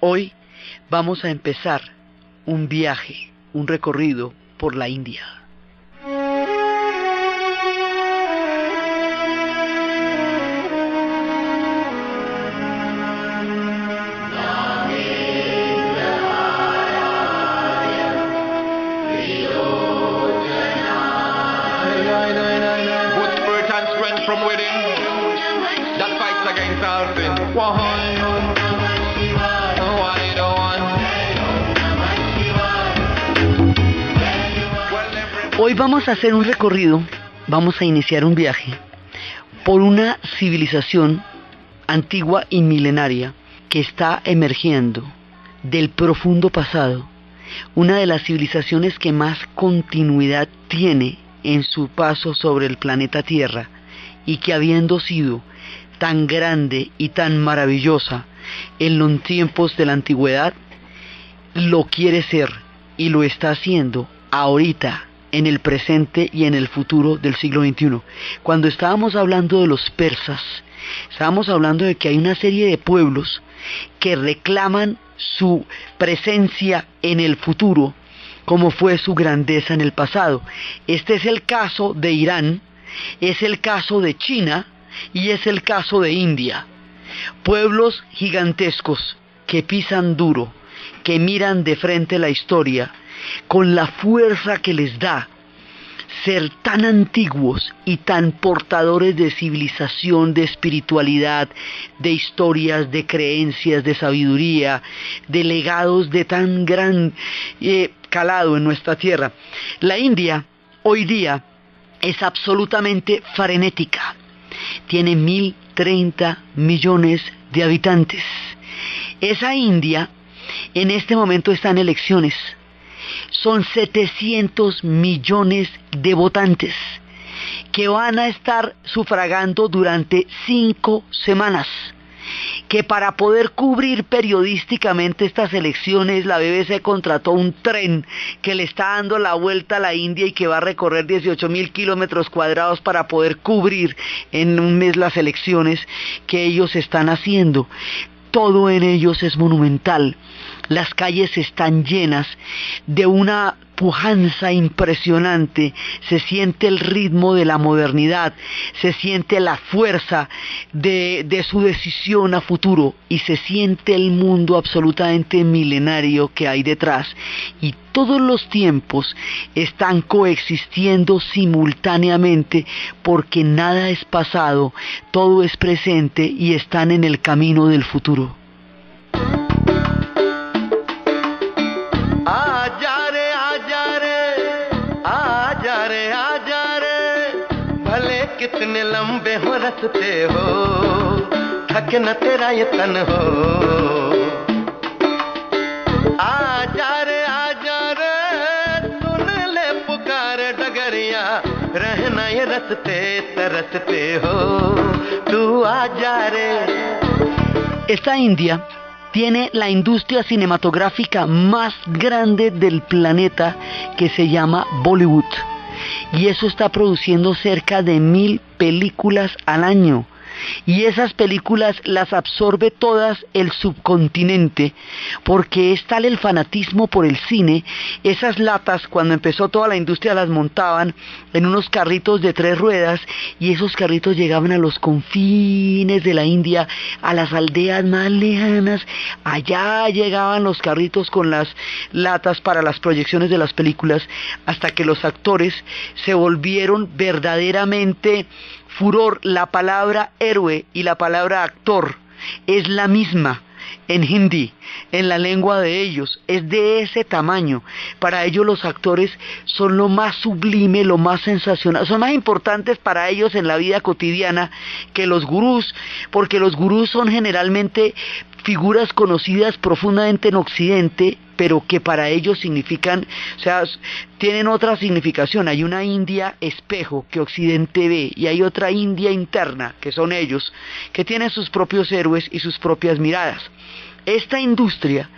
Hoy vamos a empezar un viaje, un recorrido por la India. From within, that fights against all sin. Hoy vamos a hacer un recorrido, vamos a iniciar un viaje por una civilización antigua y milenaria que está emergiendo del profundo pasado, una de las civilizaciones que más continuidad tiene en su paso sobre el planeta Tierra, y que habiendo sido tan grande y tan maravillosa en los tiempos de la antigüedad, lo quiere ser y lo está haciendo ahorita, en el presente y en el futuro del siglo XXI. Cuando estábamos hablando de los persas, estábamos hablando de que hay una serie de pueblos que reclaman su presencia en el futuro, como fue su grandeza en el pasado. Este es el caso de Irán, es el caso de China y es el caso de India. Pueblos gigantescos que pisan duro, que miran de frente la historia, con la fuerza que les da ser tan antiguos y tan portadores de civilización, de espiritualidad, de historias, de creencias, de sabiduría, de legados de tan gran calado en nuestra tierra. La India hoy día es absolutamente frenética. Tiene 1.030 millones de habitantes. Esa India en este momento está en elecciones. Son 700 millones de votantes que van a estar sufragando durante 5 semanas. Que para poder cubrir periodísticamente estas elecciones, la BBC contrató un tren que le está dando la vuelta a la India y que va a recorrer 18.000 kilómetros cuadrados para poder cubrir en un mes las elecciones que ellos están haciendo. Todo en ellos es monumental. Las calles están llenas de una pujanza impresionante, se siente el ritmo de la modernidad, se siente la fuerza de su decisión a futuro y se siente el mundo absolutamente milenario que hay detrás. Y todos los tiempos están coexistiendo simultáneamente porque nada es pasado, todo es presente y están en el camino del futuro. कितने लंबे हो रस्ते हो थक न तेरा ये तन हो आजा रे सुन ले पुकार डगरिया रहना ये रस्ते तरसते हो तू आजा रे. Esta India tiene la industria cinematográfica más grande del planeta, que se llama Bollywood. Y eso está produciendo cerca de 1.000 películas al año. Y esas películas las absorbe todas el subcontinente, porque es tal el fanatismo por el cine. Esas latas, cuando empezó toda la industria, las montaban en unos carritos de 3 ruedas, y esos carritos llegaban a los confines de la India, a las aldeas más lejanas. Allá llegaban los carritos con las latas para las proyecciones de las películas, hasta que los actores se volvieron verdaderamente furor. La palabra héroe y la palabra actor es la misma en hindi, en la lengua de ellos, es de ese tamaño. Para ellos los actores son lo más sublime, lo más sensacional, son más importantes para ellos en la vida cotidiana que los gurús, porque los gurús son generalmente figuras conocidas profundamente en Occidente, pero que para ellos significan, o sea, tienen otra significación. Hay una India espejo que Occidente ve, y hay otra India interna, que son ellos, que tienen sus propios héroes y sus propias miradas. Esta industria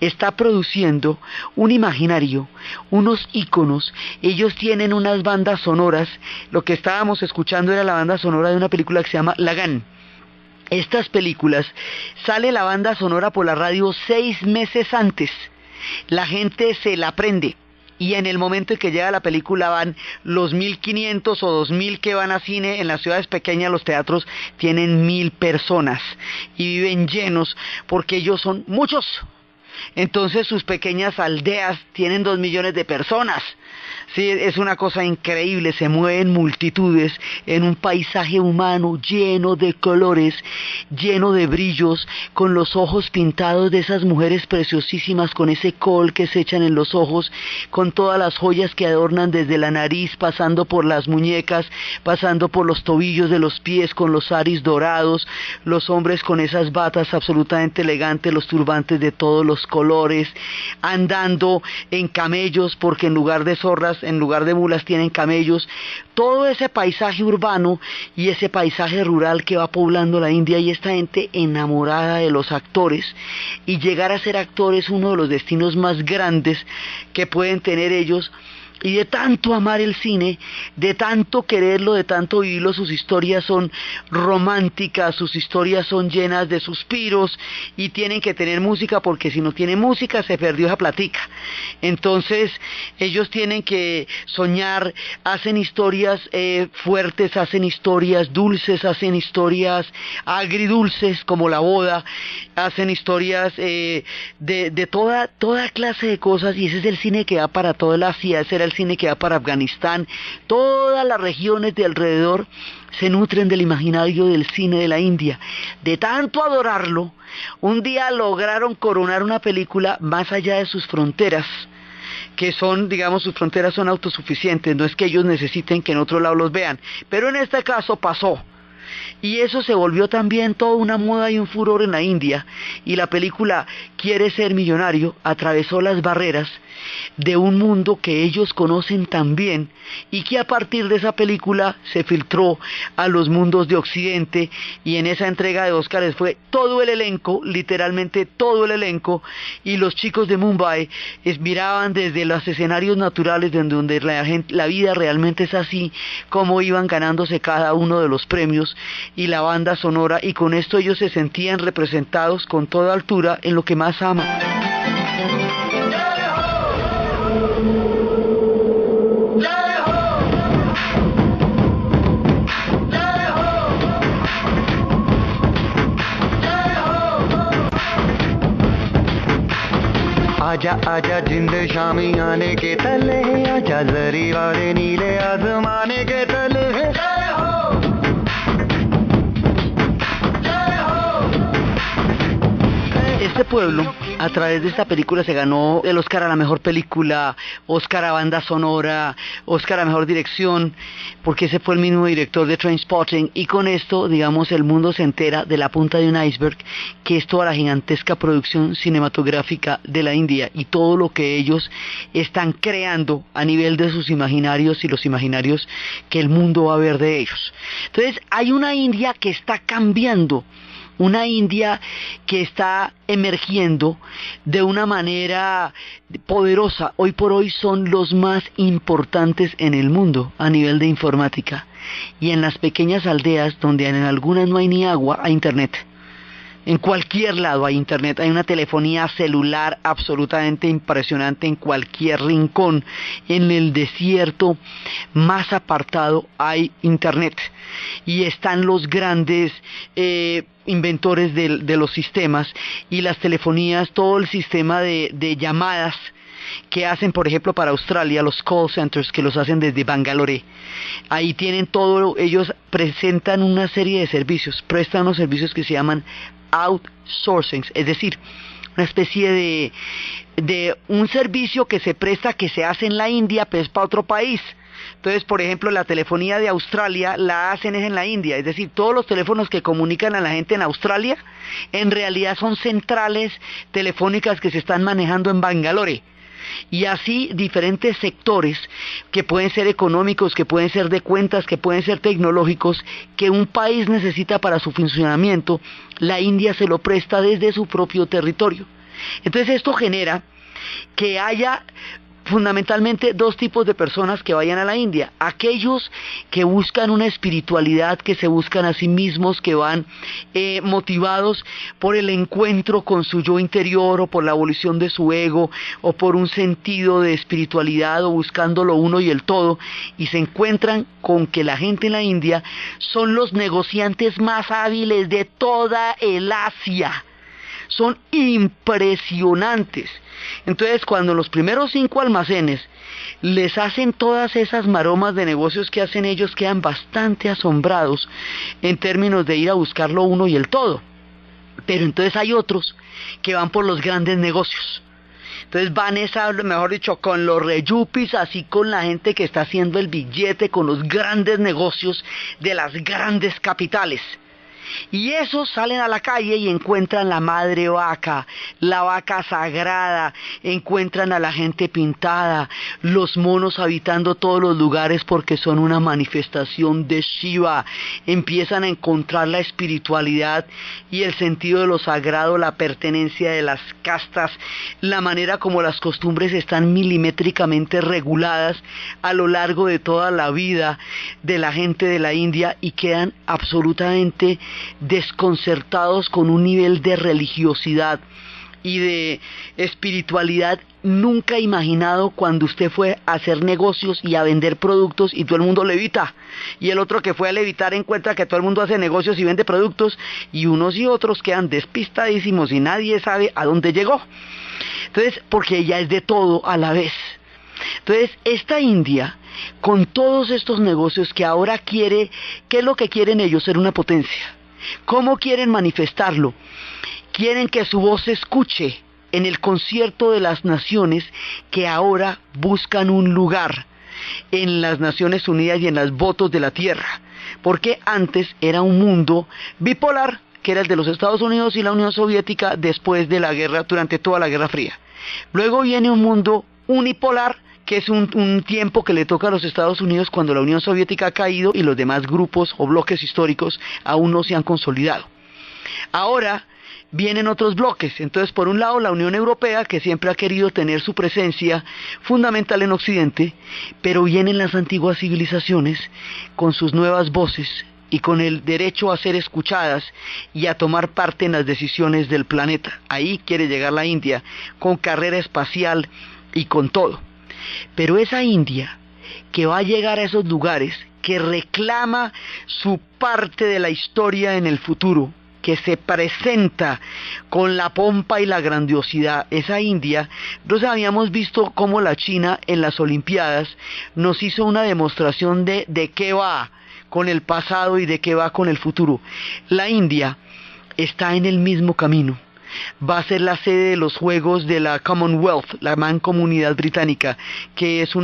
está produciendo un imaginario, unos íconos. Ellos tienen unas bandas sonoras. Lo que estábamos escuchando era la banda sonora de una película que se llama Lagan. estas películas, sale la banda sonora por la radio 6 meses antes. La gente se la aprende. Y en el momento en que llega la película van los 1.500 o 2.000 que van a cine. En las ciudades pequeñas los teatros tienen 1.000 personas y viven llenos porque ellos son muchos. Entonces sus pequeñas aldeas tienen 2 millones de personas. Sí, es una cosa increíble, se mueven multitudes en un paisaje humano lleno de colores, lleno de brillos, con los ojos pintados de esas mujeres preciosísimas, con ese col que se echan en los ojos, con todas las joyas que adornan desde la nariz, pasando por las muñecas, pasando por los tobillos de los pies, con los aris dorados, los hombres con esas batas absolutamente elegantes, los turbantes de todos los colores, andando en camellos, porque en lugar de zorras, en lugar de mulas tienen camellos. Todo ese paisaje urbano y ese paisaje rural que va poblando la India, y esta gente enamorada de los actores, y llegar a ser actores uno de los destinos más grandes que pueden tener ellos. Y de tanto amar el cine, de tanto quererlo, de tanto vivirlo, sus historias son románticas, sus historias son llenas de suspiros, y tienen que tener música, porque si no tienen música se perdió esa platica. Entonces ellos tienen que soñar, hacen historias fuertes, hacen historias dulces, hacen historias agridulces como la boda, hacen historias de toda clase de cosas, y ese es el cine que va para toda la Asia, ese era el cine que va para Afganistán. Todas las regiones de alrededor se nutren del imaginario del cine de la India. De tanto adorarlo, un día lograron coronar una película más allá de sus fronteras, que son, digamos, sus fronteras son autosuficientes, no es que ellos necesiten que en otro lado los vean, pero en este caso pasó. Y eso se volvió también toda una moda y un furor en la India, y la película Quiere ser millonario atravesó las barreras de un mundo que ellos conocen tan bien, y que a partir de esa película se filtró a los mundos de Occidente, y en esa entrega de Óscares fue todo el elenco, literalmente todo el elenco, y los chicos de Mumbai miraban desde los escenarios naturales donde la vida realmente es así, como iban ganándose cada uno de los premios y la banda sonora, y con esto ellos se sentían representados con toda altura en lo que más aman. आजा आजा जिंद शामी आने के तले, आजा जरी वाले नीले आसमाने के तले। Este pueblo, a través de esta película, se ganó el Oscar a la mejor película, Oscar a banda sonora, Oscar a mejor dirección, porque ese fue el mismo director de Trainspotting, y con esto, digamos, el mundo se entera de la punta de un iceberg, que es toda la gigantesca producción cinematográfica de la India y todo lo que ellos están creando a nivel de sus imaginarios y los imaginarios que el mundo va a ver de ellos. Entonces, hay una India que está cambiando, una India que está emergiendo de una manera poderosa. Hoy por hoy son los más importantes en el mundo a nivel de informática. Y en las pequeñas aldeas donde en algunas no hay ni agua, hay internet. En cualquier lado hay internet, hay una telefonía celular absolutamente impresionante en cualquier rincón. En el desierto más apartado hay internet, y están los grandes inventores de los sistemas y las telefonías, todo el sistema de llamadas que hacen, por ejemplo, para Australia, los call centers que los hacen desde Bangalore. Ahí tienen todo, ellos presentan una serie de servicios, prestan unos servicios que se llaman outsourcing, es decir, una especie de un servicio que se presta, que se hace en la India, pero es para otro país. Entonces, por ejemplo, la telefonía de Australia la hacen en la India, es decir, todos los teléfonos que comunican a la gente en Australia, en realidad son centrales telefónicas que se están manejando en Bangalore. Y así diferentes sectores que pueden ser económicos, que pueden ser de cuentas, que pueden ser tecnológicos, que un país necesita para su funcionamiento, la India se lo presta desde su propio territorio. Entonces esto genera que haya fundamentalmente dos tipos de personas que vayan a la India: aquellos que buscan una espiritualidad, que se buscan a sí mismos, que van motivados por el encuentro con su yo interior, o por la abolición de su ego, o por un sentido de espiritualidad, o buscando lo uno y el todo, y se encuentran con que la gente en la India son los negociantes más hábiles de toda el Asia. Son impresionantes. Entonces, cuando los primeros 5 almacenes les hacen todas esas maromas de negocios que hacen ellos, quedan bastante asombrados en términos de ir a buscar lo uno y el todo. Pero entonces hay otros que van por los grandes negocios. Entonces van mejor dicho, con los reyupis, así con la gente que está haciendo el billete, con los grandes negocios de las grandes capitales. Y esos salen a la calle y encuentran la madre vaca, la vaca sagrada, encuentran a la gente pintada, los monos habitando todos los lugares porque son una manifestación de Shiva, empiezan a encontrar la espiritualidad y el sentido de lo sagrado, la pertenencia de las castas, la manera como las costumbres están milimétricamente reguladas a lo largo de toda la vida de la gente de la India, y quedan absolutamente desconcertados con un nivel de religiosidad y de espiritualidad nunca imaginado cuando usted fue a hacer negocios y a vender productos y todo el mundo levita, y el otro que fue a levitar encuentra que todo el mundo hace negocios y vende productos, y unos y otros quedan despistadísimos y nadie sabe a dónde llegó. Entonces, porque ella es de todo a la vez. Entonces, esta India, con todos estos negocios que ahora quiere, ¿qué es lo que quieren ellos? Ser una potencia. ¿Cómo quieren manifestarlo? Quieren que su voz se escuche en el concierto de las naciones que ahora buscan un lugar en las Naciones Unidas y en los votos de la tierra. Porque antes era un mundo bipolar, que era el de los Estados Unidos y la Unión Soviética después de la guerra, durante toda la Guerra Fría. Luego viene un mundo unipolar, que es un tiempo que le toca a los Estados Unidos cuando la Unión Soviética ha caído y los demás grupos o bloques históricos aún no se han consolidado. Ahora vienen otros bloques. Entonces, por un lado, la Unión Europea, que siempre ha querido tener su presencia fundamental en Occidente, pero vienen las antiguas civilizaciones con sus nuevas voces y con el derecho a ser escuchadas y a tomar parte en las decisiones del planeta. Ahí quiere llegar la India, con carrera espacial y con todo. Pero esa India que va a llegar a esos lugares, que reclama su parte de la historia en el futuro, que se presenta con la pompa y la grandiosidad, esa India, nos habíamos visto cómo la China en las Olimpiadas nos hizo una demostración de qué va con el pasado y de qué va con el futuro. La India está en el mismo camino. Va a ser la sede de los Juegos de la Commonwealth, la Mancomunidad Británica, que es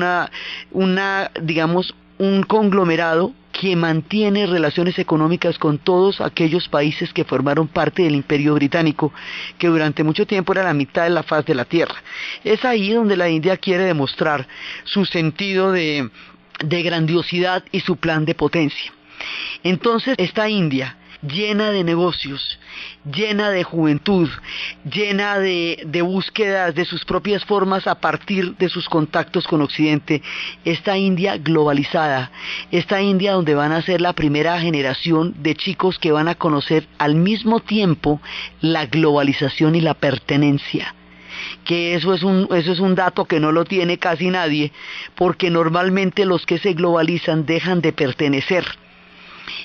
digamos, un conglomerado que mantiene relaciones económicas con todos aquellos países que formaron parte del Imperio Británico, que durante mucho tiempo era la mitad de la faz de la Tierra. Es ahí donde la India quiere demostrar su sentido de grandiosidad y su plan de potencia. Entonces, esta India, llena de negocios, llena de juventud, llena de búsquedas de sus propias formas a partir de sus contactos con Occidente, esta India globalizada, esta India donde van a ser la primera generación de chicos que van a conocer al mismo tiempo la globalización y la pertenencia. Que eso es un dato que no lo tiene casi nadie, porque normalmente los que se globalizan dejan de pertenecer.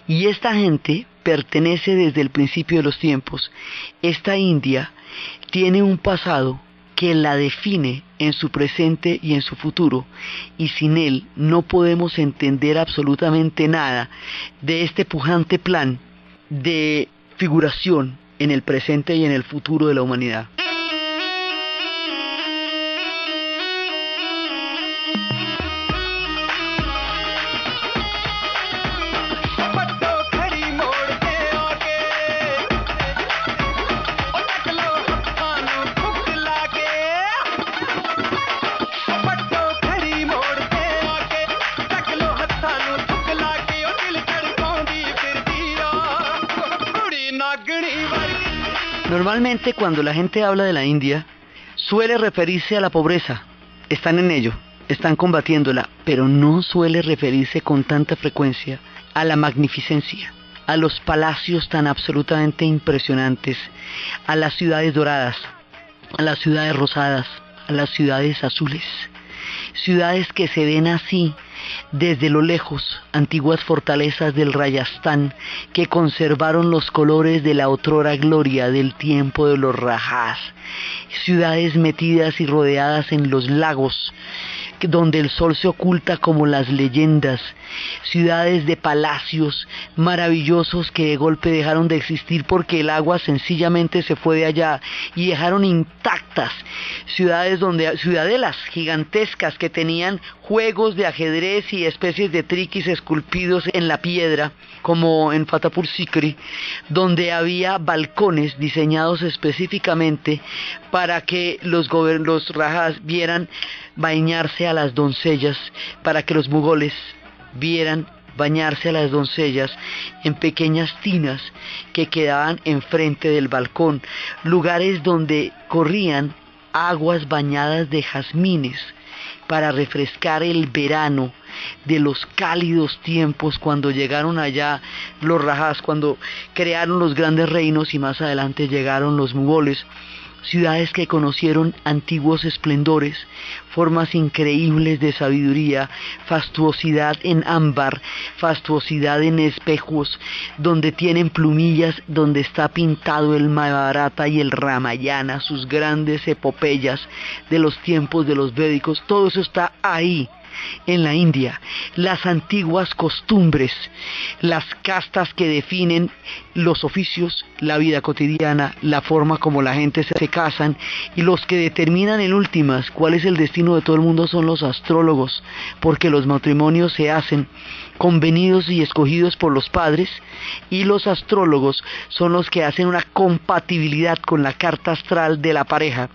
Y esta gente pertenece desde el principio de los tiempos. Esta India tiene un pasado que la define en su presente y en su futuro, y sin él no podemos entender absolutamente nada de este pujante plan de figuración en el presente y en el futuro de la humanidad. Normalmente cuando la gente habla de la India, suele referirse a la pobreza, están en ello, están combatiéndola, pero no suele referirse con tanta frecuencia a la magnificencia, a los palacios tan absolutamente impresionantes, a las ciudades doradas, a las ciudades rosadas, a las ciudades azules, ciudades que se ven así desde lo lejos, antiguas fortalezas del Rayastán que conservaron los colores de la otrora gloria del tiempo de los Rajás, ciudades metidas y rodeadas en los lagos, donde el sol se oculta como las leyendas, ciudades de palacios maravillosos que de golpe dejaron de existir porque el agua sencillamente se fue de allá y dejaron intactas, ciudadelas gigantescas que tenían juegos de ajedrez y especies de triquis esculpidos en la piedra, como en Fatehpur Sikri, donde había balcones diseñados específicamente para que los rajas vieran bañarse a las doncellas, para que los mugoles vieran bañarse a las doncellas en pequeñas tinas que quedaban enfrente del balcón, lugares donde corrían aguas bañadas de jazmines para refrescar el verano de los cálidos tiempos cuando llegaron allá los rajas, cuando crearon los grandes reinos y más adelante llegaron los mugoles. Ciudades que conocieron antiguos esplendores, formas increíbles de sabiduría, fastuosidad en ámbar, fastuosidad en espejos, donde tienen plumillas, donde está pintado el Mahabharata y el Ramayana, sus grandes epopeyas de los tiempos de los védicos, todo eso está ahí. En la India, las antiguas costumbres, las castas que definen los oficios, la vida cotidiana, la forma como la gente se casan, y los que determinan en últimas cuál es el destino de todo el mundo son los astrólogos, porque los matrimonios se hacen convenidos y escogidos por los padres, y los astrólogos son los que hacen una compatibilidad con la carta astral de la pareja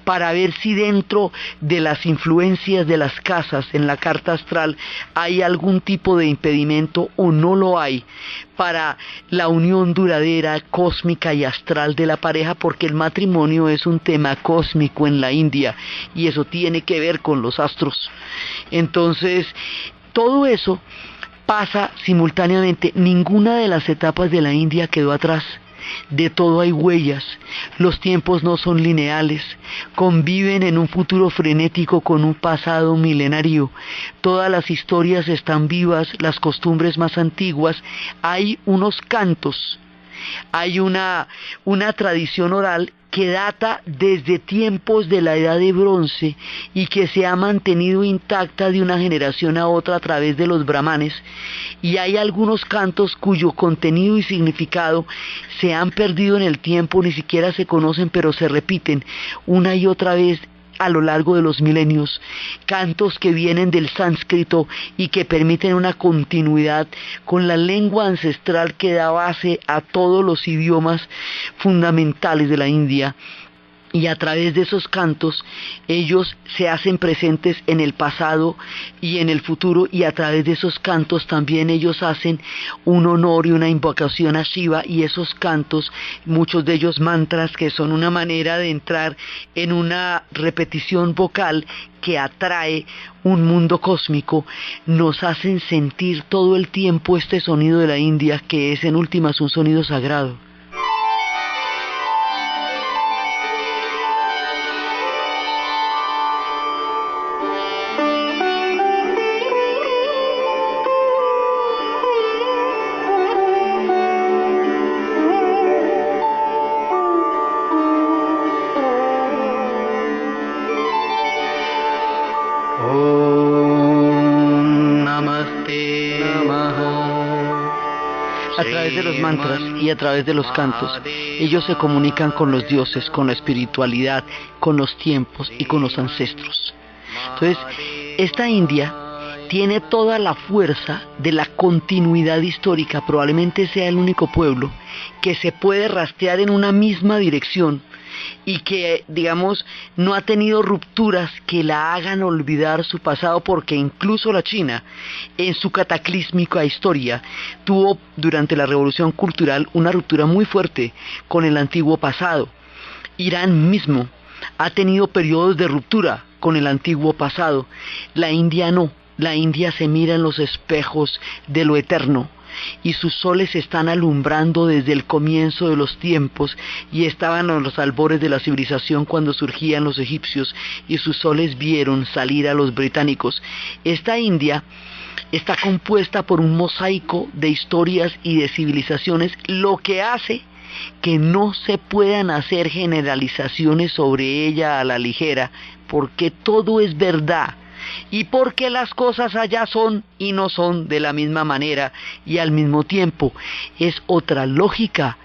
para ver si dentro de las influencias de las casas en la carta astral hay algún tipo de impedimento o no lo hay para la unión duradera, cósmica y astral de la pareja, porque el matrimonio es un tema cósmico en la India y eso tiene que ver con los astros. Entonces, todo eso pasa simultáneamente, ninguna de las etapas de la India quedó atrás. De todo hay huellas, los tiempos no son lineales, conviven en un futuro frenético con un pasado milenario, todas las historias están vivas, las costumbres más antiguas, hay unos cantos, hay una tradición oral que data desde tiempos de la Edad de Bronce y que se ha mantenido intacta de una generación a otra a través de los brahmanes, y hay algunos cantos cuyo contenido y significado se han perdido en el tiempo, ni siquiera se conocen, pero se repiten una y otra vez a lo largo de los milenios, cantos que vienen del sánscrito y que permiten una continuidad con la lengua ancestral que da base a todos los idiomas fundamentales de la India. Y a través de esos cantos ellos se hacen presentes en el pasado y en el futuro, y a través de esos cantos también ellos hacen un honor y una invocación a Shiva, y esos cantos, muchos de ellos mantras, que son una manera de entrar en una repetición vocal que atrae un mundo cósmico, nos hacen sentir todo el tiempo este sonido de la India, que es en últimas un sonido sagrado. A través de los mantras y a través de los cantos, ellos se comunican con los dioses, con la espiritualidad, con los tiempos y con los ancestros. Entonces, esta India tiene toda la fuerza de la continuidad histórica, probablemente sea el único pueblo que se puede rastrear en una misma dirección y que, digamos, no ha tenido rupturas que la hagan olvidar su pasado, porque incluso la China, en su cataclísmica historia, tuvo durante la Revolución Cultural una ruptura muy fuerte con el antiguo pasado. Irán mismo ha tenido periodos de ruptura con el antiguo pasado. La India no, la India se mira en los espejos de lo eterno, y sus soles están alumbrando desde el comienzo de los tiempos, y estaban a los albores de la civilización cuando surgían los egipcios, y sus soles vieron salir a los británicos. Esta India está compuesta por un mosaico de historias y de civilizaciones, lo que hace que no se puedan hacer generalizaciones sobre ella a la ligera, porque todo es verdad, y porque las cosas allá son y no son de la misma manera, y al mismo tiempo es otra lógica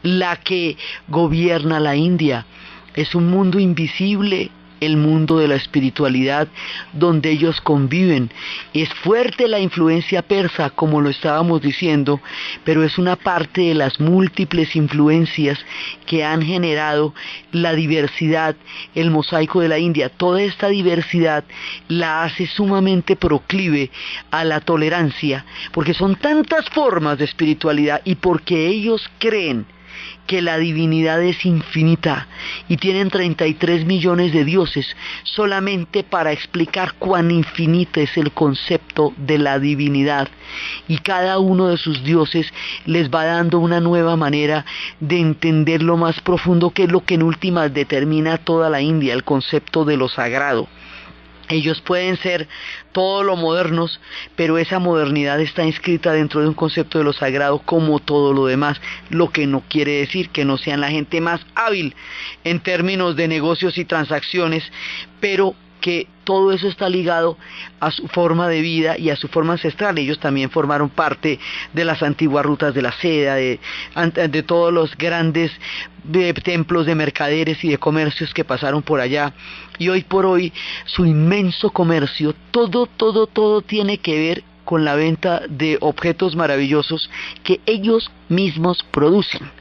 la que gobierna la India. Es un mundo invisible, el mundo de la espiritualidad, donde ellos conviven. Es fuerte la influencia persa, como lo estábamos diciendo, pero es una parte de las múltiples influencias que han generado la diversidad, el mosaico de la India. Toda esta diversidad la hace sumamente proclive a la tolerancia, porque son tantas formas de espiritualidad y porque ellos creen que la divinidad es infinita y tienen 33 millones de dioses, solamente para explicar cuán infinito es el concepto de la divinidad, y cada uno de sus dioses les va dando una nueva manera de entender lo más profundo, que es lo que en últimas determina toda la India, el concepto de lo sagrado. Ellos pueden ser todo lo modernos, pero esa modernidad está inscrita dentro de un concepto de lo sagrado como todo lo demás, lo que no quiere decir que no sean la gente más hábil en términos de negocios y transacciones, pero que todo eso está ligado a su forma de vida y a su forma ancestral. Ellos también formaron parte de las antiguas rutas de la seda, de todos los grandes templos de mercaderes y de comercios que pasaron por allá, y hoy por hoy su inmenso comercio, todo tiene que ver con la venta de objetos maravillosos que ellos mismos producen.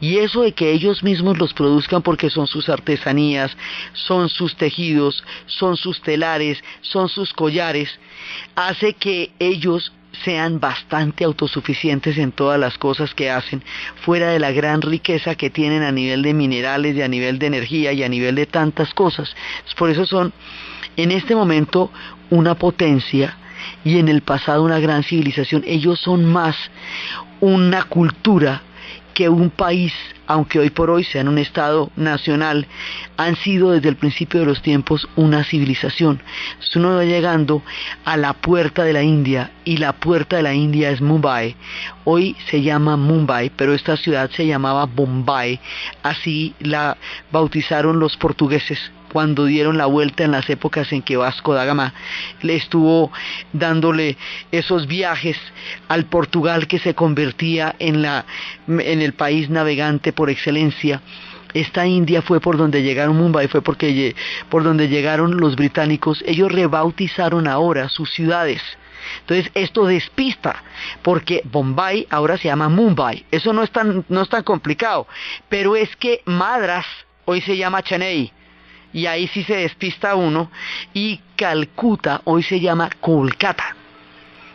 Y eso de que ellos mismos los produzcan, porque son sus artesanías, son sus tejidos, son sus telares, son sus collares, hace que ellos sean bastante autosuficientes en todas las cosas que hacen, fuera de la gran riqueza que tienen a nivel de minerales y a nivel de energía y a nivel de tantas cosas. Por eso son en este momento una potencia, y en el pasado una gran civilización. Ellos son más una cultura que un país, aunque hoy por hoy sean un estado nacional, han sido desde el principio de los tiempos una civilización. Entonces uno va llegando a la puerta de la India, y la puerta de la India es Mumbai. Hoy se llama Mumbai, pero esta ciudad se llamaba Bombay, así la bautizaron los portugueses cuando dieron la vuelta en las épocas en que Vasco da Gama le estuvo dándole esos viajes al Portugal, que se convertía en el país navegante por excelencia. Esta India fue por donde llegaron, Mumbai fue por donde llegaron los británicos. Ellos rebautizaron ahora sus ciudades. Entonces esto despista, porque Bombay ahora se llama Mumbai. Eso no es tan complicado, pero es que Madras hoy se llama Chennai, y ahí sí se despista uno, y Calcuta hoy se llama Kolkata.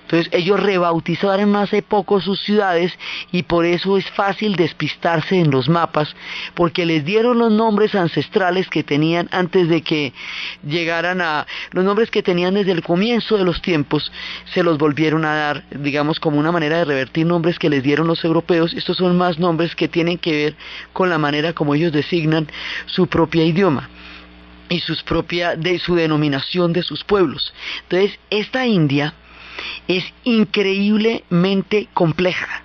Entonces ellos rebautizaron hace poco sus ciudades, y por eso es fácil despistarse en los mapas, porque les dieron los nombres ancestrales que tenían antes de que llegaran los nombres que tenían desde el comienzo de los tiempos, se los volvieron a dar, digamos, como una manera de revertir nombres que les dieron los europeos. Estos son más nombres que tienen que ver con la manera como ellos designan su propio idioma y su denominación de sus pueblos. Entonces esta India es increíblemente compleja,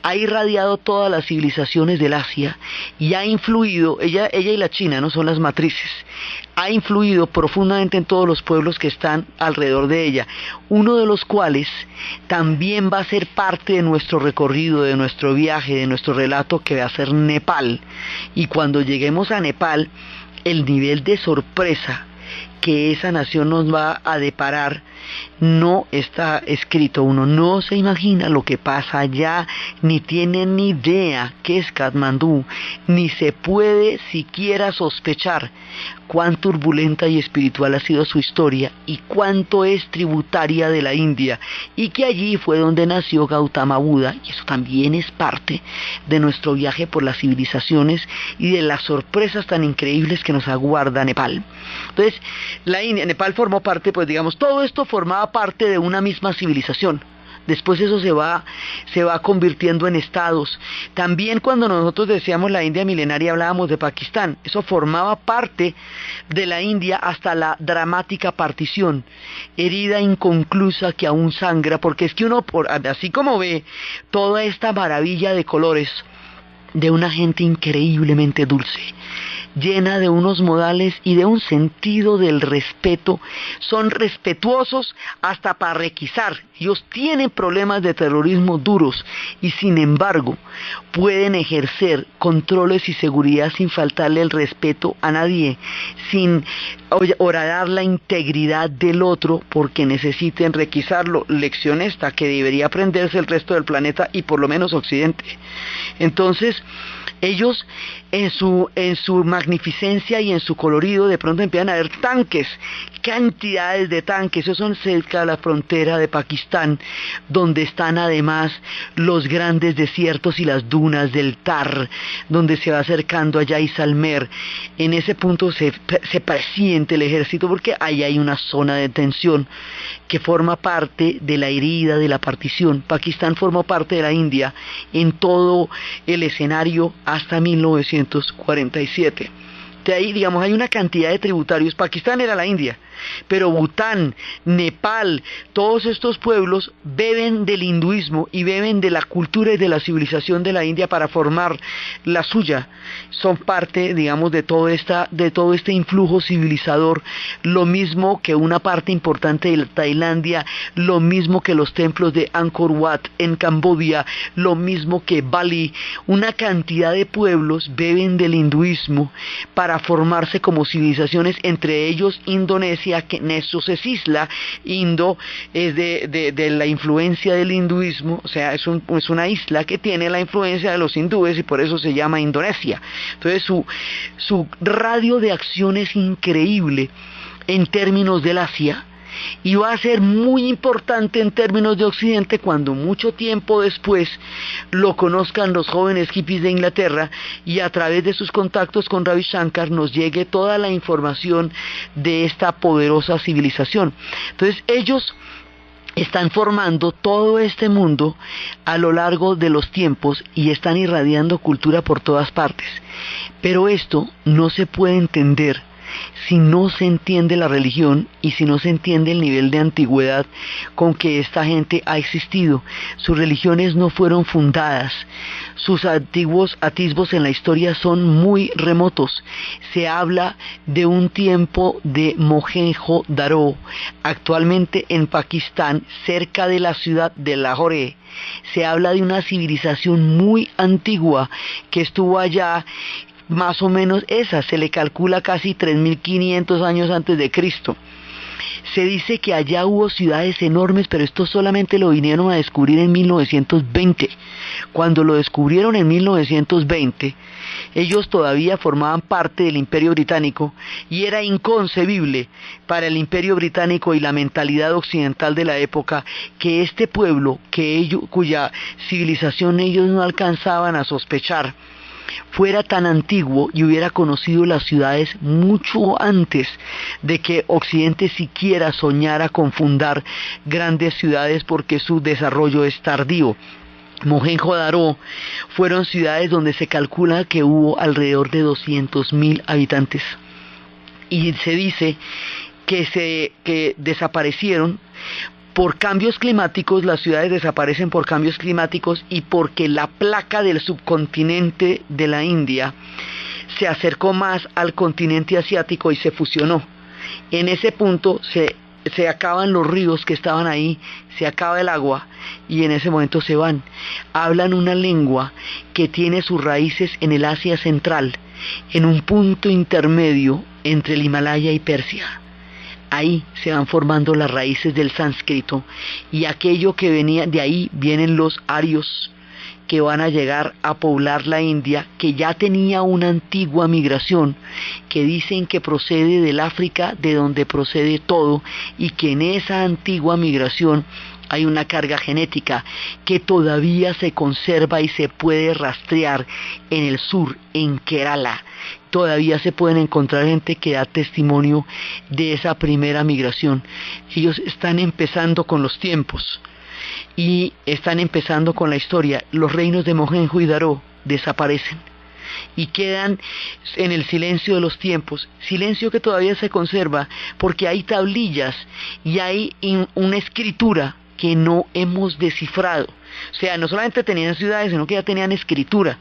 ha irradiado todas las civilizaciones del Asia, y ha influido, ella y la China no son las matrices, ha influido profundamente en todos los pueblos que están alrededor de ella, uno de los cuales también va a ser parte de nuestro recorrido, de nuestro viaje, de nuestro relato, que va a ser Nepal. Y cuando lleguemos a Nepal, el nivel de sorpresa que esa nación nos va a deparar no está escrito. Uno no se imagina lo que pasa allá, ni tiene ni idea qué es Katmandú, ni se puede siquiera sospechar cuán turbulenta y espiritual ha sido su historia, y cuánto es tributaria de la India, y que allí fue donde nació Gautama Buda. Y eso también es parte de nuestro viaje por las civilizaciones y de las sorpresas tan increíbles que nos aguarda Nepal. Entonces, la India, Nepal formó parte, pues digamos, todo esto formaba parte de una misma civilización. Después eso se va convirtiendo en estados. También cuando nosotros decíamos la India milenaria hablábamos de Pakistán. Eso formaba parte de la India hasta la dramática partición, herida inconclusa que aún sangra, porque es que uno, así como ve toda esta maravilla de colores de una gente increíblemente dulce, llena de unos modales y de un sentido del respeto, son respetuosos hasta para requisar. Ellos tienen problemas de terrorismo duros y sin embargo pueden ejercer controles y seguridad sin faltarle el respeto a nadie, sin horadar la integridad del otro porque necesiten requisarlo. Lección esta que debería aprenderse el resto del planeta y por lo menos Occidente. Entonces ellos en su magnificencia y en su colorido de pronto empiezan a ver tanques, cantidades de tanques. Esos son cerca de la frontera de Pakistán, donde están además los grandes desiertos y las dunas del Thar, donde se va acercando a Jaisalmer. En ese punto se presiente el ejército porque ahí hay una zona de tensión que forma parte de la herida de la partición. Pakistán formó parte de la India en todo el escenario hasta 1947. De ahí, digamos, hay una cantidad de tributarios. Pakistán era la India, pero Bután, Nepal, todos estos pueblos beben del hinduismo y beben de la cultura y de la civilización de la India para formar la suya. Son parte, digamos, de todo este influjo civilizador, lo mismo que una parte importante de Tailandia, lo mismo que los templos de Angkor Wat en Camboya, lo mismo que Bali. Una cantidad de pueblos beben del hinduismo para formarse como civilizaciones, entre ellos Indonesia, que Nessos es isla. Indo es de la influencia del hinduismo, o sea, es una isla que tiene la influencia de los hindúes y por eso se llama Indonesia. Entonces su radio de acción es increíble en términos del Asia, y va a ser muy importante en términos de Occidente cuando mucho tiempo después lo conozcan los jóvenes hippies de Inglaterra y a través de sus contactos con Ravi Shankar nos llegue toda la información de esta poderosa civilización. Entonces ellos están formando todo este mundo a lo largo de los tiempos y están irradiando cultura por todas partes. Pero esto no se puede entender si no se entiende la religión y si no se entiende el nivel de antigüedad con que esta gente ha existido. Sus religiones no fueron fundadas, sus antiguos atisbos en la historia son muy remotos. Se habla de un tiempo de Mohenjo-Daro, actualmente en Pakistán, cerca de la ciudad de Lahore. Se habla de una civilización muy antigua que estuvo allá. Más o menos se le calcula casi 3.500 años antes de Cristo. Se dice que allá hubo ciudades enormes, pero esto solamente lo vinieron a descubrir en 1920. Cuando lo descubrieron en 1920, ellos todavía formaban parte del Imperio Británico y era inconcebible para el Imperio Británico y la mentalidad occidental de la época que este pueblo, cuya civilización ellos no alcanzaban a sospechar, fuera tan antiguo y hubiera conocido las ciudades mucho antes de que Occidente siquiera soñara con fundar grandes ciudades porque su desarrollo es tardío. Mohenjo-Daro fueron ciudades donde se calcula que hubo alrededor de 200.000 habitantes y se dice que desaparecieron por cambios climáticos. Las ciudades desaparecen por cambios climáticos y porque la placa del subcontinente de la India se acercó más al continente asiático y se fusionó. En ese punto se acaban los ríos que estaban ahí, se acaba el agua y en ese momento se van. Hablan una lengua que tiene sus raíces en el Asia Central, en un punto intermedio entre el Himalaya y Persia. Ahí se van formando las raíces del sánscrito y aquello que venía de ahí vienen los arios que van a llegar a poblar la India, que ya tenía una antigua migración que dicen que procede del África, de donde procede todo, y que en esa antigua migración hay una carga genética que todavía se conserva y se puede rastrear en el sur, en Kerala. Todavía se pueden encontrar gente que da testimonio de esa primera migración. Ellos están empezando con los tiempos y están empezando con la historia. Los reinos de Mohenjo-Daro desaparecen y quedan en el silencio de los tiempos, silencio que todavía se conserva porque hay tablillas y hay una escritura que no hemos descifrado. O sea, no solamente tenían ciudades, sino que ya tenían escritura,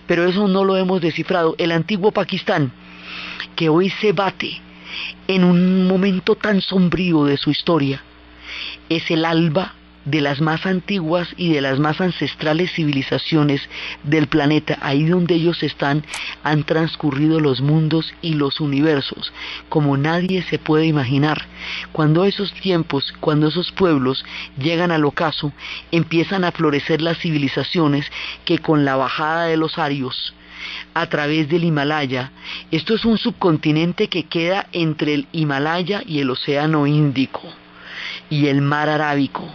pero eso no lo hemos descifrado. El antiguo Pakistán, que hoy se bate en un momento tan sombrío de su historia, es el alba de las más antiguas y de las más ancestrales civilizaciones del planeta. Ahí donde ellos están han transcurrido los mundos y los universos como nadie se puede imaginar. Cuando esos tiempos, cuando esos pueblos llegan al ocaso, empiezan a florecer las civilizaciones que con la bajada de los arios a través del Himalaya, esto es un subcontinente que queda entre el Himalaya y el Océano Índico y el Mar Arábico,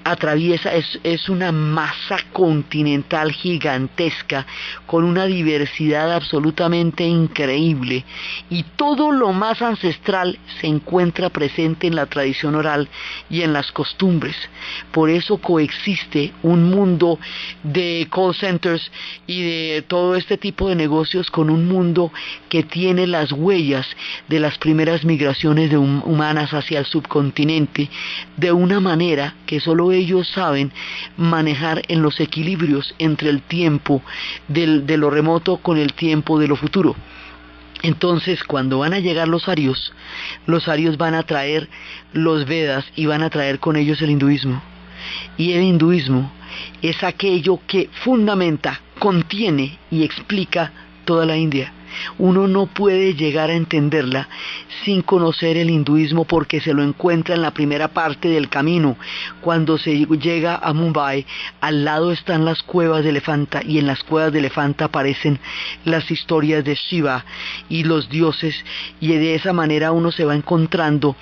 atraviesa, es una masa continental gigantesca con una diversidad absolutamente increíble, y todo lo más ancestral se encuentra presente en la tradición oral y en las costumbres. Por eso coexiste un mundo de call centers y de todo este tipo de negocios con un mundo que tiene las huellas de las primeras migraciones humanas hacia el subcontinente, de una manera que solo ellos saben manejar en los equilibrios entre el tiempo de lo remoto con el tiempo de lo futuro. Entonces, cuando van a llegar los arios van a traer los Vedas y van a traer con ellos el hinduismo. Y el hinduismo es aquello que fundamenta, contiene y explica toda la India. Uno no puede llegar a entenderla sin conocer el hinduismo, porque se lo encuentra en la primera parte del camino. Cuando se llega a Mumbai, al lado están las cuevas de Elefanta, y en las cuevas de Elefanta aparecen las historias de Shiva y los dioses, y de esa manera uno se va encontrando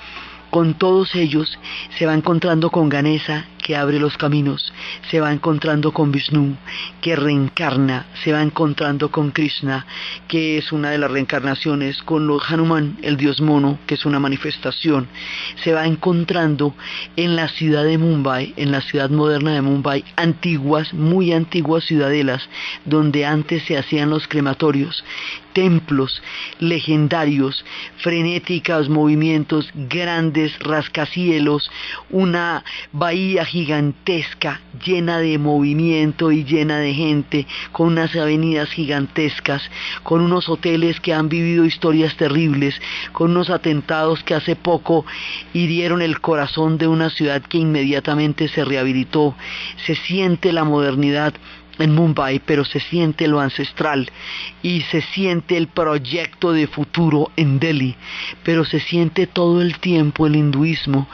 con todos ellos, se va encontrando con Ganesha, que abre los caminos, se va encontrando con Vishnu, que reencarna, se va encontrando con Krishna, que es una de las reencarnaciones, con los Hanuman, el dios mono, que es una manifestación. Se va encontrando en la ciudad de Mumbai, en la ciudad moderna de Mumbai, antiguas, muy antiguas ciudadelas, donde antes se hacían los crematorios, templos legendarios, frenéticos movimientos, grandes rascacielos, una bahía gigantesca llena de movimiento y llena de gente, con unas avenidas gigantescas, con unos hoteles que han vivido historias terribles, con unos atentados que hace poco hirieron el corazón de una ciudad que inmediatamente se rehabilitó. Se siente la modernidad en Mumbai, pero se siente lo ancestral, y se siente el proyecto de futuro en Delhi, pero se siente todo el tiempo el hinduismo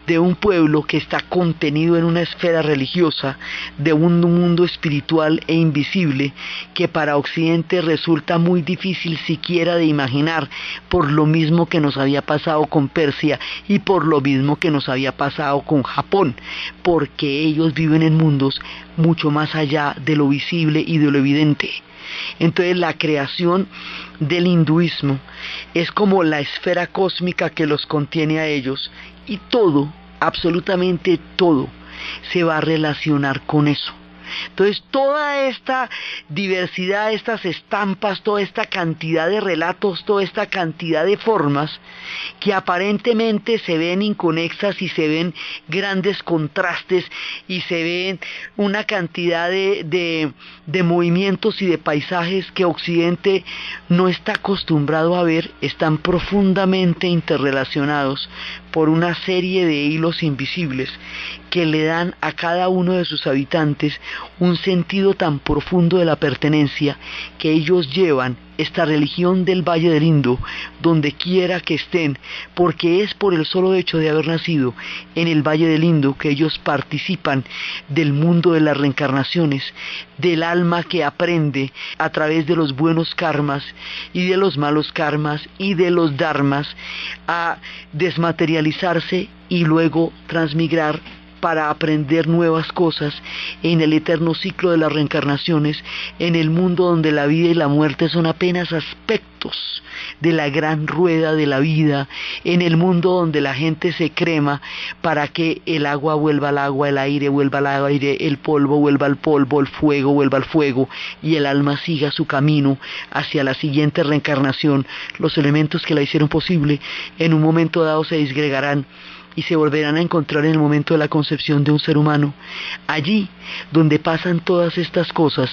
de un pueblo que está contenido en una esfera religiosa, de un mundo espiritual e invisible que para Occidente resulta muy difícil siquiera de imaginar, por lo mismo que nos había pasado con Persia y por lo mismo que nos había pasado con Japón, porque ellos viven en mundos mucho más allá de lo visible y de lo evidente. Entonces la creación del hinduismo es como la esfera cósmica que los contiene a ellos, y todo, absolutamente todo, se va a relacionar con eso. Entonces toda esta diversidad, estas estampas, toda esta cantidad de relatos, toda esta cantidad de formas que aparentemente se ven inconexas y se ven grandes contrastes y se ven una cantidad de movimientos y de paisajes que Occidente no está acostumbrado a ver, están profundamente interrelacionados por una serie de hilos invisibles que le dan a cada uno de sus habitantes un sentido tan profundo de la pertenencia, que ellos llevan esta religión del Valle del Indo donde quiera que estén, porque es por el solo hecho de haber nacido en el Valle del Indo que ellos participan del mundo de las reencarnaciones, del alma que aprende a través de los buenos karmas y de los malos karmas y de los dharmas a desmaterializarse y luego transmigrar para aprender nuevas cosas en el eterno ciclo de las reencarnaciones, en el mundo donde la vida y la muerte son apenas aspectos de la gran rueda de la vida, en el mundo donde la gente se crema para que el agua vuelva al agua, el aire vuelva al aire, el polvo vuelva al polvo, el fuego vuelva al fuego y el alma siga su camino hacia la siguiente reencarnación. Los elementos que la hicieron posible en un momento dado se disgregarán y se volverán a encontrar en el momento de la concepción de un ser humano. Allí donde pasan todas estas cosas,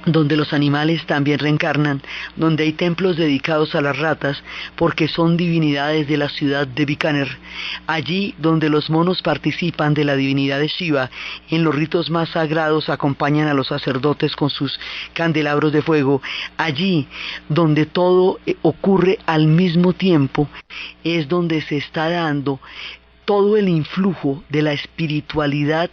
donde los animales también reencarnan, donde hay templos dedicados a las ratas porque son divinidades de la ciudad de Bikaner, allí donde los monos participan de la divinidad de Shiva, en los ritos más sagrados acompañan a los sacerdotes con sus candelabros de fuego, allí donde todo ocurre al mismo tiempo, es donde se está dando todo el influjo de la espiritualidad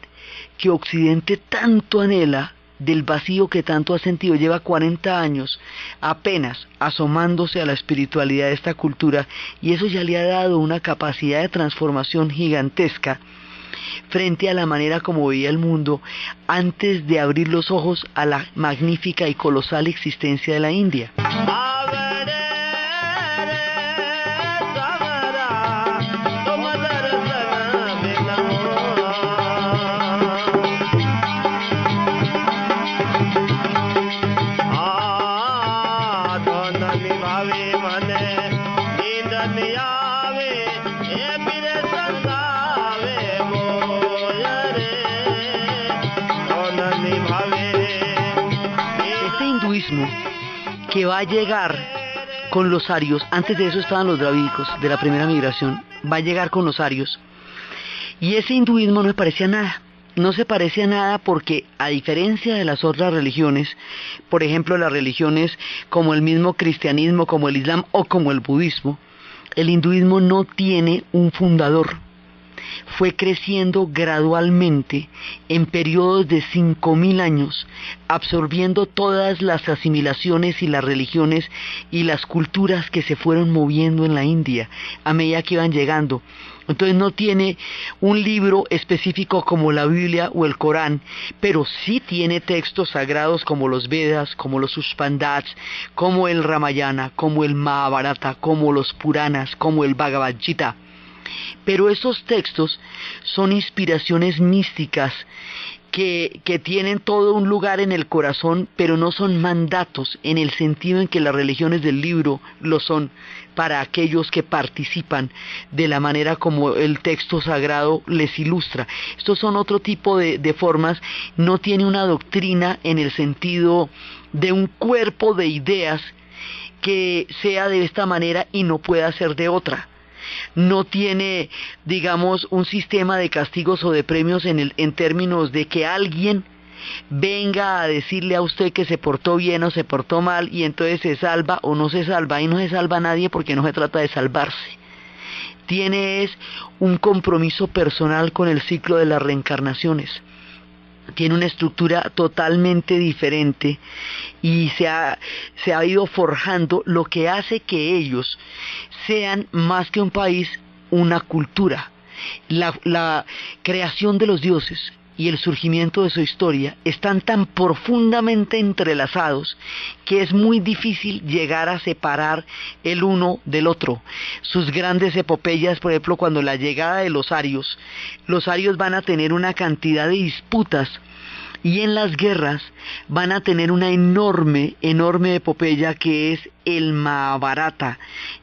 que Occidente tanto anhela, del vacío que tanto ha sentido. Lleva 40 años apenas asomándose a la espiritualidad de esta cultura y eso ya le ha dado una capacidad de transformación gigantesca frente a la manera como veía el mundo antes de abrir los ojos a la magnífica y colosal existencia de la India. Que va a llegar con los arios, antes de eso estaban los dravídicos de la primera migración, va a llegar con los arios, y ese hinduismo no se parece a nada, no se parece a nada porque a diferencia de las otras religiones, por ejemplo las religiones como el mismo cristianismo, como el islam o como el budismo, el hinduismo no tiene un fundador. Fue creciendo gradualmente en periodos de 5000 años, absorbiendo todas las asimilaciones y las religiones y las culturas que se fueron moviendo en la India a medida que iban llegando. Entonces no tiene un libro específico como la Biblia o el Corán, pero sí tiene textos sagrados como los Vedas, como los Upanishats, como el Ramayana, como el Mahabharata, como los Puranas, como el Bhagavad Gita. Pero esos textos son inspiraciones místicas que tienen todo un lugar en el corazón, pero no son mandatos en el sentido en que las religiones del libro lo son para aquellos que participan de la manera como el texto sagrado les ilustra. Estos son otro tipo de formas, no tiene una doctrina en el sentido de un cuerpo de ideas que sea de esta manera y no pueda ser de otra. No tiene, digamos, un sistema de castigos o de premios en términos de que alguien venga a decirle a usted que se portó bien o se portó mal y entonces se salva o no se salva. Ahí no se salva a nadie porque no se trata de salvarse. Tiene un compromiso personal con el ciclo de las reencarnaciones. Tiene una estructura totalmente diferente y se ha ido forjando, lo que hace que ellos sean más que un país, una cultura. La creación de los dioses y el surgimiento de su historia están tan profundamente entrelazados que es muy difícil llegar a separar el uno del otro. Sus grandes epopeyas, por ejemplo, cuando la llegada de los arios van a tener una cantidad de disputas y en las guerras van a tener una enorme epopeya que es el Mahabharata,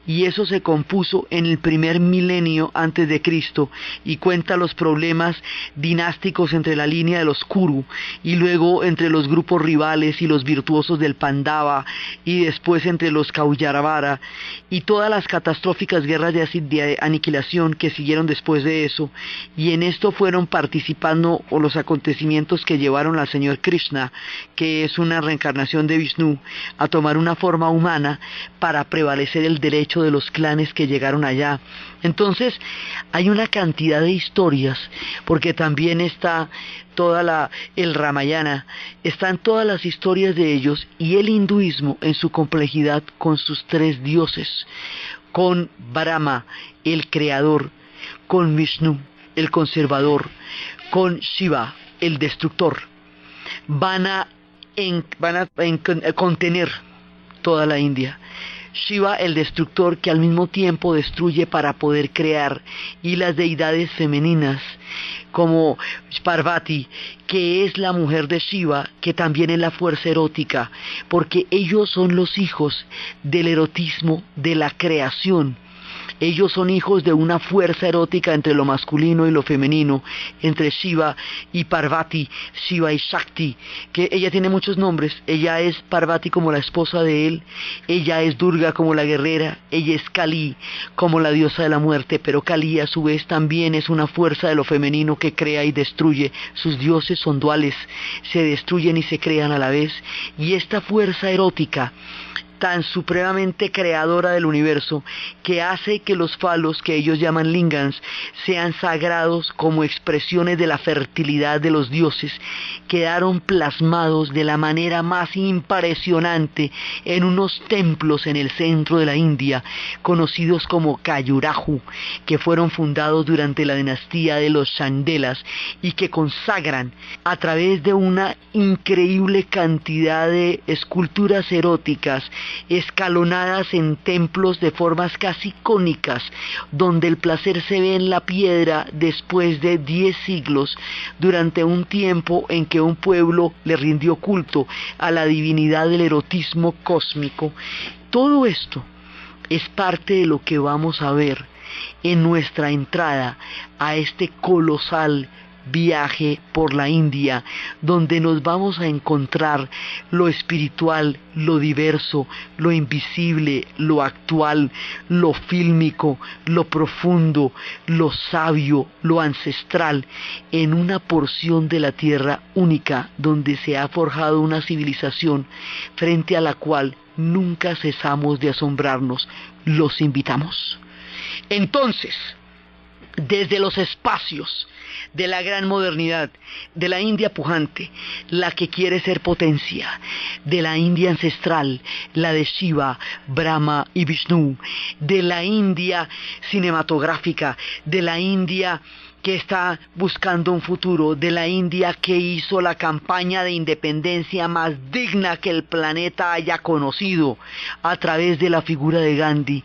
y eso se compuso en el primer milenio antes de Cristo y cuenta los problemas dinásticos entre la línea de los Kuru y luego entre los grupos rivales y los virtuosos del Pandava y después entre los Kauyaravara y todas las catastróficas guerras de aniquilación que siguieron después de eso, y en esto fueron participando los acontecimientos que llevaron al Señor Krishna, que es una reencarnación de Vishnu, a tomar una forma humana para prevalecer el derecho de los clanes que llegaron allá. Entonces hay una cantidad de historias, porque también está el Ramayana, están todas las historias de ellos, y el hinduismo en su complejidad con sus 3 dioses, con Brahma, el creador, con Vishnu, el conservador, con Shiva, el destructor, van a contener toda la India. Shiva, el destructor, que al mismo tiempo destruye para poder crear, y las deidades femeninas como Parvati, que es la mujer de Shiva, que también es la fuerza erótica, porque ellos son los hijos del erotismo, de la creación. Ellos son hijos de una fuerza erótica entre lo masculino y lo femenino, entre Shiva y Parvati, Shiva y Shakti, que ella tiene muchos nombres. Ella es Parvati como la esposa de él, ella es Durga como la guerrera, ella es Kali como la diosa de la muerte, pero Kali a su vez también es una fuerza de lo femenino que crea y destruye. Sus dioses son duales, se destruyen y se crean a la vez, y esta fuerza erótica tan supremamente creadora del universo, que hace que los falos, que ellos llaman lingams, sean sagrados como expresiones de la fertilidad de los dioses, quedaron plasmados de la manera más impresionante en unos templos en el centro de la India, conocidos como Khajuraho, que fueron fundados durante la dinastía de los Chandelas y que consagran a través de una increíble cantidad de esculturas eróticas escalonadas en templos de formas casi cónicas, donde el placer se ve en la piedra después de 10 siglos, durante un tiempo en que un pueblo le rindió culto a la divinidad del erotismo cósmico. Todo esto es parte de lo que vamos a ver en nuestra entrada a este colosal viaje por la India, donde nos vamos a encontrar lo espiritual, lo diverso, lo invisible, lo actual, lo fílmico, lo profundo, lo sabio, lo ancestral, en una porción de la tierra única, donde se ha forjado una civilización frente a la cual nunca cesamos de asombrarnos. Los invitamos. Entonces, desde los espacios de la gran modernidad, de la India pujante, la que quiere ser potencia, de la India ancestral, la de Shiva, Brahma y Vishnu, de la India cinematográfica, de la India que está buscando un futuro, de la India que hizo la campaña de independencia más digna que el planeta haya conocido, a través de la figura de Gandhi,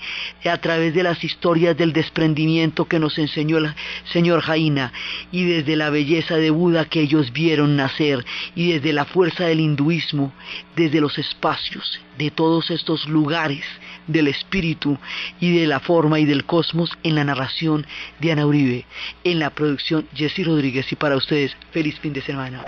a través de las historias del desprendimiento que nos enseñó el señor Jaina, y desde la belleza de Buda que ellos vieron nacer, y desde la fuerza del hinduismo, desde los espacios de todos estos lugares del espíritu y de la forma y del cosmos, en la narración de Ana Uribe, en la producción Jessy Rodríguez, y para ustedes, feliz fin de semana.